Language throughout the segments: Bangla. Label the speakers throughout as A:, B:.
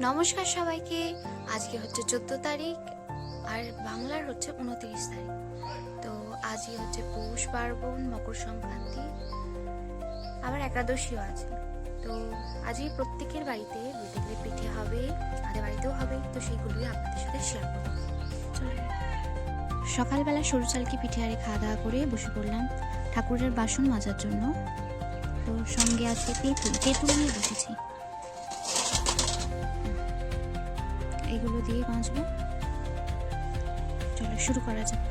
A: নমস্কার সবাইকে। আজকে হচ্ছে 14 তারিখ আর বাংলার হচ্ছে 29 তারিখ। তো আজকে হচ্ছে পৌষ পার্বণ, মকর সংক্রান্তি, আবার একাদশীও আছে। তো আজকে প্রত্যেকের বাড়িতে দেখলে পিঠে হবে, আমাদের বাড়িতেও হবে। তো সেইগুলোই আপনাদের সাথে শেয়ার করবো। চলুন। সকালবেলা সরু চালকি পিঠে আরে খাওয়া দাওয়া করে বসে পড়লাম ঠাকুরের বাসন মাজার জন্য। তো সঙ্গে আজকে তেঁতুল নিয়ে বসেছি, এগুলো দিয়ে মাজবো। চলো শুরু করা যাক।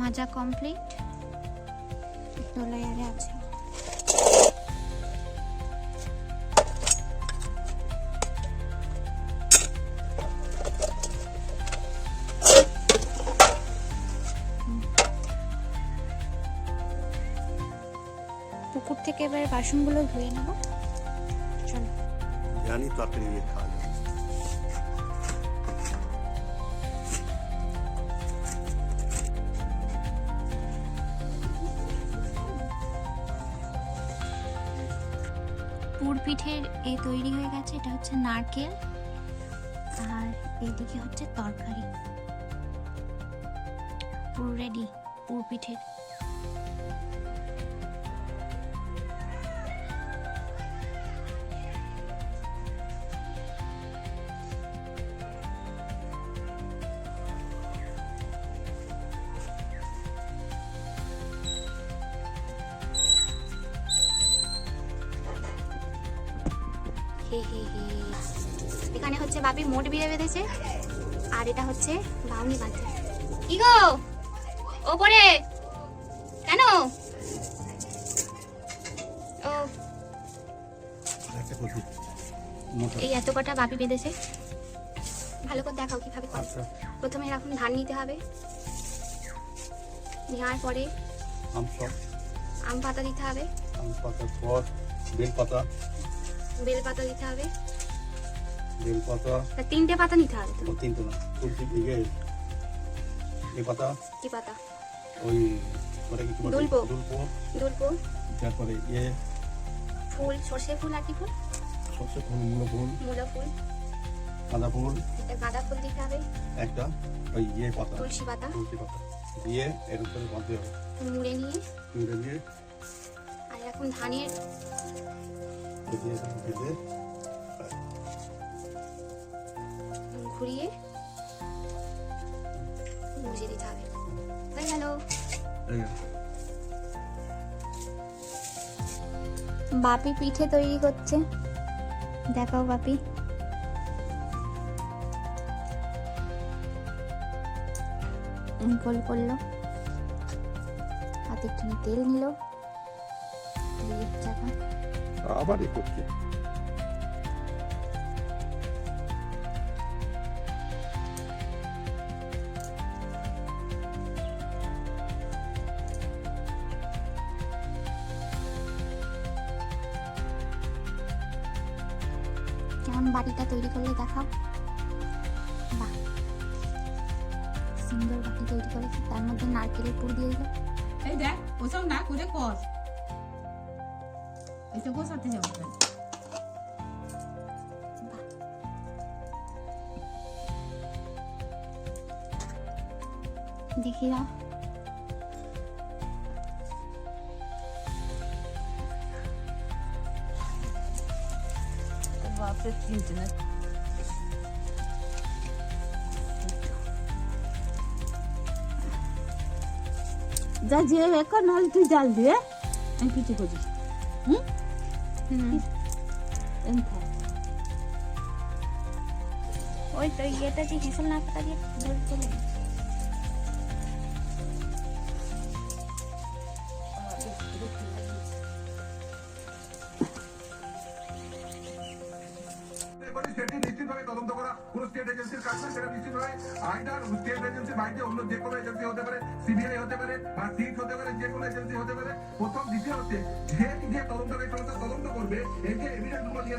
A: মাজা কমপ্লিট, দোলাই আরে আছে। পুকুর থেকে এবার বাসনগুলো ধুয়ে নেব। চলো।
B: জানি তরকারি দিয়ে খাওয়া যাবে।
A: পুর পিঠের এই তৈরি হয়ে গেছে। এটা হচ্ছে নারকেল, আর এইদিকে হচ্ছে তরকারি। পুর রেডি পুর পিঠের। এখানে হচ্ছে বাপি মোট বিয়ে বেঁধেছে, আর এটা হচ্ছে বাউনি বাঁধছে। কি গো ওপরে কেন? ও এই এত কটা বাপি বেঁধেছে। ভালো করে দেখাও কিভাবে করে। প্রথমে এরকম ধান নিতে হবে, নেওয়ার পরে আম পাতা দিতে হবে, বেল পাতা দিতে হবে, তিনটে পাতা নিতে হবে।
B: তিনটে না, এই পাতা,
A: কি পাতা?
B: ওই ওটা কি বলে?
A: দুলপো।
B: দুলপো। তারপরে
A: ফুল, সর্ষে ফুল। আর কি ফুল?
B: সর্ষে ফুল, মূলো ফুল, গাঁদা ফুল।
A: গাঁদা ফুল দিতে হবে
B: একটা। ওই পাতা,
A: তুলসী পাতা
B: দিয়ে এর উপরে বাঁধতে হবে।
A: মুড়ে নিয়ে
B: আর
A: এখন ধানের ঘুরিয়ে মুড়ে দিতে হবে। হয়ে গেল। বাপি পিঠে তৈরি করছে, দেখাও বাপি। গোল করলো, হাতে একটু তেল নিল,
B: আবার এ করছে।
A: কেমন বাটিটা তৈরি করলে দেখাও। বাহ, সুন্দর বাটি তৈরি করেছে। তার মধ্যে নারকেলের পুর দিয়ে দিল।
C: এই দেখ ওসব না করে কর, এসে বসাতে যাবো।
A: দেখি দাও।
C: বাপরে চিনতে না। যা যে এখন নাহলে তুই জাল দিয়ে আমি পিঠে করি।
A: ওই তো ইয়েটা দিয়ে হেসেল না পাতা দিয়ে চলে।
D: বলি সেটি নিশ্চিতভাবে তদন্ত করা কোন স্টেট এজেন্সির কাজ না, সেটা নিশ্চিতভাবে আইদার স্টেট এজেন্সির বাইরে অন্য যে কোনো এজেন্সি হতে পারে, সিবিআই হতে পারে বা সিট হতে পারে, যে কোনো এজেন্সি হতে পারে। প্রথম দ্বিতীয় হচ্ছে যে নিজে তদন্তকারী সংস্থা তদন্ত করবে, এই যে এভিডেন্স গুলো নিয়ে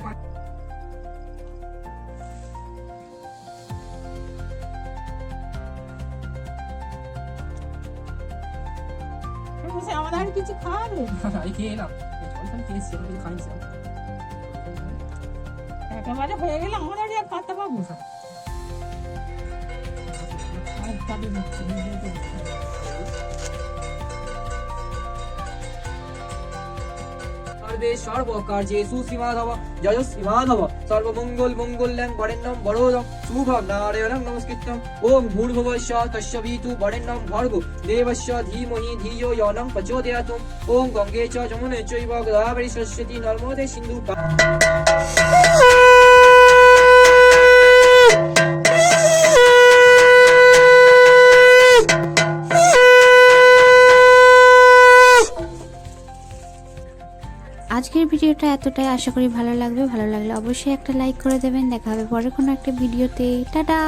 C: বলছে আমাদের আর কিছু খাওয়াবে
B: এই খেয়ে এলাম এই জল খালি খেয়েছি, সেরকম কিছু খাইনি সেরকম।
C: একেবারে হয়ে গেলে আমাদের আর পাতা পাবো আর তাদের
B: सर्वे सर्वकार्येषु श्रीमाधव जय श्रीमाधव सर्वमंगल मंगल्यं वरेण्यं वरोदं शुभं नारायणं नमस्कृत्यं ओम भूर्भुवस्सः तस्य वितु वरेण्यं भर्गो देवस्य धीमहि धियो यो नः प्रचोदयात् ओम गंगे च यमुने चैव गोदावरी सरस्वती नर्मदे सिन्धु
A: আজকের ভিডিওটা এতটাই, আশা করি ভালো লাগবে। ভালো লাগলে অবশ্যই একটা লাইক করে দেবেন। দেখা হবে পরে কোনো একটা ভিডিওতে। টাটা।